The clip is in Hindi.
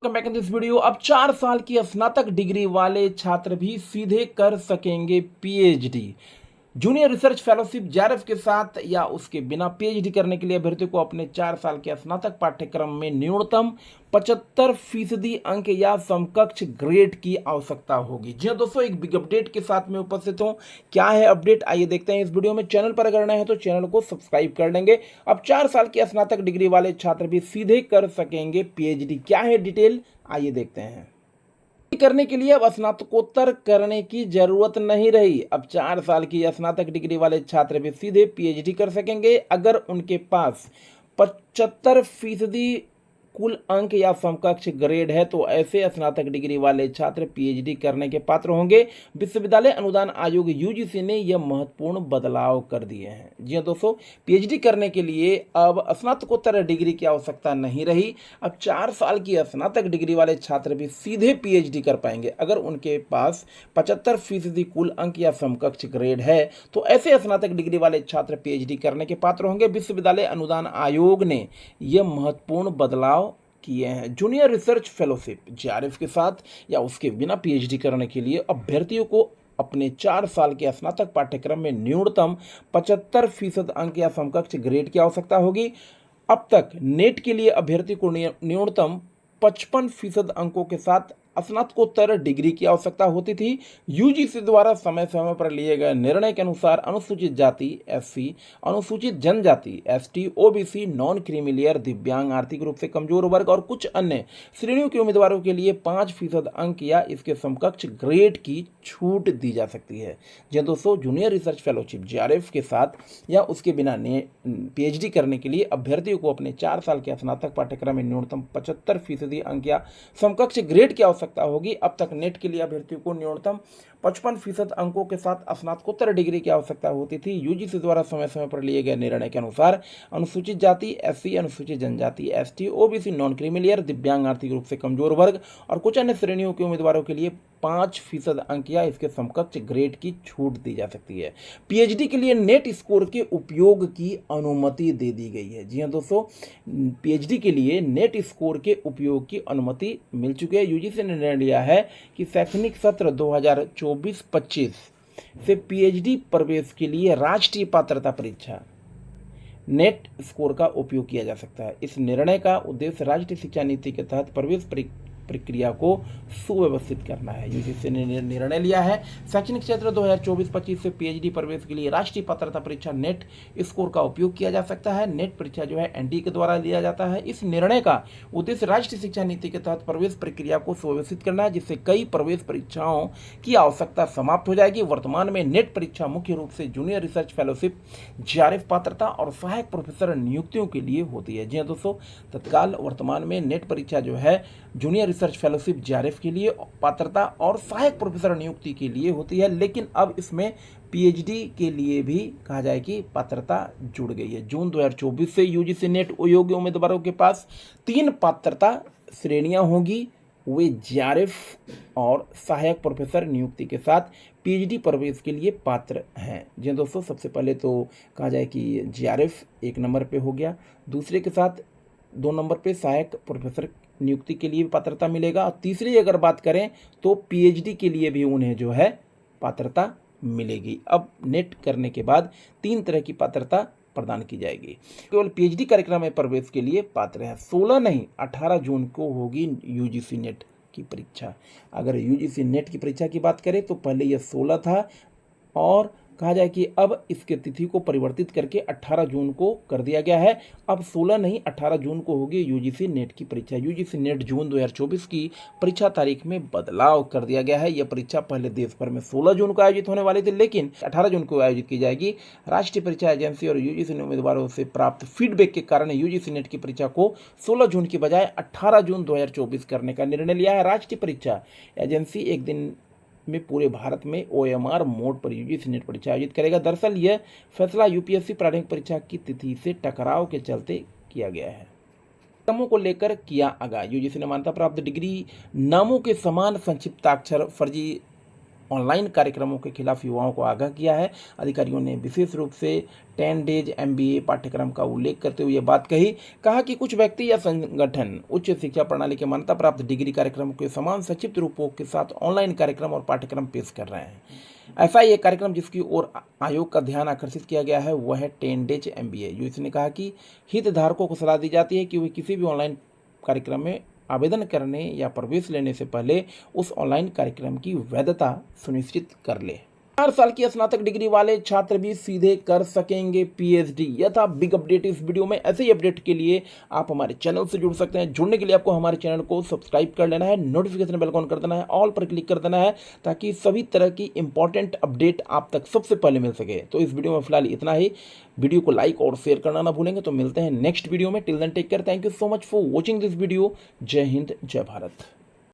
Welcome back in this video. अब 4 साल की स्नातक डिग्री वाले छात्र भी सीधे कर सकेंगे PhD. Junior research fellowship JRF के साथ या उसके बिना पीएचडी करने के लिए अभ्यर्थी को अपने 4 साल के स्नातक पाठ्यक्रम में न्यूनतम 75% अंक या समकक्ष ग्रेड की आवश्यकता होगी। जी हाँ दोस्तों, एक बिग अपडेट के साथ में उपस्थित हूं। क्या है अपडेट, आइए देखते हैं इस वीडियो में। चैनल पर अगर नए हैं तो चैनल को सब्सक्राइब कर लेंगे। अब 4 साल की स्नातक डिग्री वाले छात्र भी सीधे कर सकेंगे पीएचडी। क्या है डिटेल, आइए देखते हैं। करने के लिए अब स्नातकोत्तर करने की जरूरत नहीं रही। अब 4 साल की स्नातक डिग्री वाले छात्र भी सीधे पीएचडी कर सकेंगे अगर उनके पास 75% कुल अंक या समकक्ष ग्रेड है तो ऐसे स्नातक डिग्री वाले छात्र पीएचडी करने के पात्र होंगे। विश्वविद्यालय अनुदान आयोग यूजीसी ने यह महत्वपूर्ण बदलाव कर दिए हैं। जी हाँ दोस्तों, पीएचडी करने के लिए अब स्नातकोत्तर डिग्री की आवश्यकता नहीं रही। अब 4 साल की स्नातक डिग्री वाले छात्र भी सीधे पीएचडी कर पाएंगे अगर उनके पास 75% कुल अंक या समकक्ष ग्रेड है तो ऐसे स्नातक डिग्री वाले छात्र पीएचडी करने के पात्र होंगे। विश्वविद्यालय अनुदान आयोग ने यह महत्वपूर्ण बदलाव किए हैं। जूनियर रिसर्च फेलोशिप जेआरएफ के साथ या उसके बिना पीएचडी करने के लिए अभ्यर्थियों को अपने 4 साल के स्नातक पाठ्यक्रम में न्यूनतम 75% अंक या समकक्ष ग्रेड की आवश्यकता होगी। अब तक नेट के लिए अभ्यर्थी को न्यूनतम 55% अंकों के साथ स्नातकोत्तर डिग्री की आवश्यकता होती थी। यूजीसी द्वारा समय समय पर लिए गए निर्णय के अनुसार अनुसूचित जाति एससी, अनुसूचित जनजाति ST, OBC, non creamy layer, दिव्यांग, आर्थिक रूप से कमजोर वर्ग और कुछ अन्य श्रेणियों के उम्मीदवारों के लिए 5% अंक या इसके समकक्ष ग्रेड की छूट दी जा सकती है। जी दोस्तों, जूनियर रिसर्च फेलोशिप जेआरएफ के साथ या उसके बिना पीएचडी करने के लिए अभ्यर्थियों को अपने 4 साल के स्नातक पाठ्यक्रम में न्यूनतम 75% अंक या समकक्ष ग्रेड की आवश्यकता होगी। अब तक नेट के लिए अभ्यर्थियों को न्यूनतम 55% अंकों के साथ स्नातकोत्तर डिग्री की आवश्यकता होती थी। यूजीसी द्वारा समय समय पर लिए गए निर्णय के अनुसार अनुसूचित जाति एससी, अनुसूचित जनजाति ST, OBC, non creamy layer, दिव्यांग, आर्थिक रूप से कमजोर वर्ग और कुछ अन्य श्रेणियों के उम्मीदवारों के लिए 5% अंक या इसके समकक्ष ग्रेड की छूट दी जा सकती है। पीएचडी के लिए नेट स्कोर के उपयोग की अनुमति दे दी गई है। जी हाँ दोस्तों, पीएचडी के लिए नेट स्कोर के उपयोग की अनुमति मिल चुकी है। यूजीसी ने निर्णय लिया है कि शैक्षणिक सत्र 2024-25 से पीएचडी प्रवेश के लिए राष्ट्रीय पात्रता परीक्षा नेट स्कोर का उपयोग किया जा सकता है। इस निर्णय का उद्देश्य राष्ट्रीय शिक्षा नीति के तहत प्रवेश प्रक्रिया को सुव्यवस्थित करना है। यूजीसी ने निर्णय लिया है शैक्षणिक क्षेत्र 2024-25 से पीएचडी प्रवेश के लिए राष्ट्रीय पात्रता परीक्षा नेट स्कोर का उपयोग किया जा सकता है। नेट परीक्षा जो है एनडीए के द्वारा लिया जाता है। इस निर्णय का उद्देश्य राष्ट्रीय शिक्षा नीति के तहत प्रवेश प्रक्रिया को सुव्यवस्थित करना है, जिससे कई प्रवेश परीक्षाओं की आवश्यकता समाप्त हो जाएगी। वर्तमान में नेट परीक्षा मुख्य रूप से जूनियर रिसर्च फेलोशिप जेआरएफ पात्रता और सहायक प्रोफेसर नियुक्तियों के लिए होती है। जी हाँ दोस्तों, तत्काल वर्तमान में नेट परीक्षा जो है जूनियर रिसर्च फेलोशिप जेआरएफ के लिए पात्रता और सहायक प्रोफेसर नियुक्ति के लिए होती है, लेकिन अब इसमें पीएचडी के लिए भी कहा जाए कि पात्रता जुड़ गई है। जून 2024 से यूजीसी नेट योग्य उम्मीदवारों के पास 3 पात्रता श्रेणियां होंगी। वे जेआरएफ और सहायक प्रोफेसर नियुक्ति के साथ पीएचडी प्रवेश के लिए पात्र हैं। जी दोस्तों, सबसे पहले तो कहा जाए कि जेआरएफ 1 नंबर पे हो गया, दूसरे के साथ 2 नंबर पे सहायक प्रोफेसर नियुक्ति के लिए भी पात्रता मिलेगा और तीसरी अगर बात करें तो पीएचडी के लिए भी उन्हें जो है पात्रता मिलेगी। अब नेट करने के बाद 3 तरह की पात्रता प्रदान की जाएगी। केवल पीएचडी कार्यक्रम में प्रवेश के लिए पात्र हैं। 16 नहीं 18 जून को होगी यूजीसी नेट की परीक्षा। अगर यूजीसी नेट की परीक्षा की बात करें तो पहले यह 16 था और कहा जाए कि अब इसके तिथि को परिवर्तित करके 18 जून को कर दिया गया है। अब 16 नहीं 18 जून को होगी यूजीसी नेट की परीक्षा। यूजीसी नेट जून 2024 की परीक्षा तारीख में बदलाव कर दिया गया है। यह परीक्षा पहले देश भर में 16 जून को आयोजित होने वाली थी, लेकिन 18 जून को आयोजित की जाएगी। राष्ट्रीय परीक्षा एजेंसी और यूजीसी ने उम्मीदवारों से प्राप्त फीडबैक के कारण यूजीसी नेट की परीक्षा को 16 जून की बजाय 18 जून 2024 करने का निर्णय लिया है। राष्ट्रीय परीक्षा एजेंसी एक दिन में पूरे भारत में ओएमआर मोड पर यूजीसी नेट परीक्षा आयोजित करेगा। दरअसल यह फैसला यूपीएससी प्रारंभिक परीक्षा की तिथि से टकराव के चलते किया गया है। नामों को लेकर किया आगाह। यूजीसी ने मान्यता प्राप्त डिग्री नामों के समान संक्षिप्ताक्षर फर्जी ऑनलाइन कार्यक्रमों के खिलाफ युवाओं को आगाह किया है। अधिकारियों ने विशेष रूप से 10 डेज MBA पाठ्यक्रम का उल्लेख करते हुए ये बात कहा कि कुछ व्यक्ति या संगठन उच्च शिक्षा प्रणाली के मान्यता प्राप्त डिग्री कार्यक्रमों के समान संक्षिप्त रूपों के साथ ऑनलाइन कार्यक्रम और पाठ्यक्रम पेश कर रहे हैं। ऐसा ही एक कार्यक्रम जिसकी ओर आयोग का ध्यान आकर्षित किया गया है वह है 10 डेज MBA। यूजीसी ने कहा कि हितधारकों को सलाह दी जाती है कि वे किसी भी ऑनलाइन कार्यक्रम में आवेदन करने या प्रवेश लेने से पहले उस ऑनलाइन कार्यक्रम की वैधता सुनिश्चित कर ले। 4 साल की स्नातक डिग्री वाले छात्र भी सीधे कर सकेंगे PhD। यह था बिग अपडेट इस वीडियो में। ऐसे ही अपडेट के लिए आप हमारे चैनल से जुड़ सकते हैं। जुड़ने के लिए आपको हमारे चैनल को सब्सक्राइब कर लेना है, नोटिफिकेशन बेल ऑन कर देना है, ऑल पर क्लिक कर देना है ताकि सभी तरह की इंपॉर्टेंट अपडेट आप तक सबसे पहले मिल सके। तो इस वीडियो में फिलहाल इतना ही। वीडियो को लाइक और शेयर करना ना भूलेंगे। तो मिलते हैं नेक्स्ट वीडियो में। Till then take care. Thank you so much for watching this video. जय हिंद, जय भारत।